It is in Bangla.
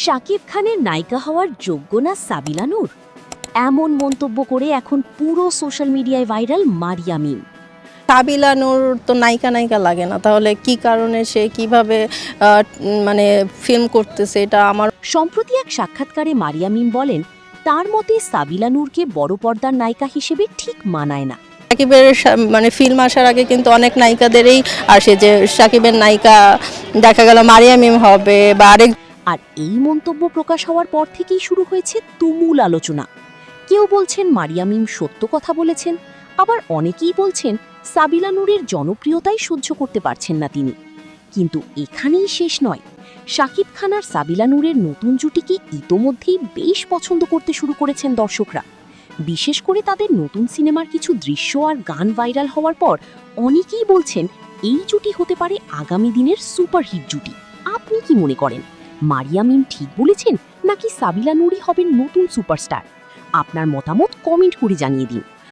শাকিব খানের নায়িকা হওয়ার যোগ্য না সাবিলা নূর? এমন মন্তব্য করে এখন পুরো সোশ্যাল মিডিয়ায় ভাইরাল মারিয়া মিম। সাবিলা নূর তো নায়িকা নায়িকা লাগে না, তাহলে কি কারণে সে কিভাবে মানে ফিল্ম করতেছে এটা আমার। সম্প্রতি এক সাক্ষাৎকারে মারিয়া মিম বলেন, তার মতে সাবিলা নূরকে বড় পর্দার নায়িকা হিসেবে ঠিক মানায় না। সাকিবের মানে ফিল্ম আসার আগে কিন্তু অনেক নায়িকাদেরই আসে যে সাকিবের নায়িকা দেখা গেল মারিয়া মিম হবে বা আরেক। আর এই মন্তব্য প্রকাশ হওয়ার পর থেকেই শুরু হয়েছে তুমুল আলোচনা। কেউ বলছেন মারিয়া মিম সত্য কথা বলেছেন, আবার অনেকেই বলছেন সাবিলা নূরের জনপ্রিয়তাই সহ্য করতে পারছেন না তিনি। কিন্তু এখানেই শেষ নয়। শাকিব খান আর সাবিলা নূরের নতুন জুটিকে ইতোমধ্যেই বেশ পছন্দ করতে শুরু করেছেন দর্শকরা। বিশেষ করে তাদের নতুন সিনেমার কিছু দৃশ্য আর গান ভাইরাল হওয়ার পর অনেকেই বলছেন এই জুটি হতে পারে আগামী দিনের সুপারহিট জুটি। আপনি কি মনে করেন, মারিয়া মিম ঠিক বলেছেন নাকি সাবিলা নূরই হবেন নতুন সুপারস্টার? আপনার মতামত কমেন্ট করে জানিয়ে দিন।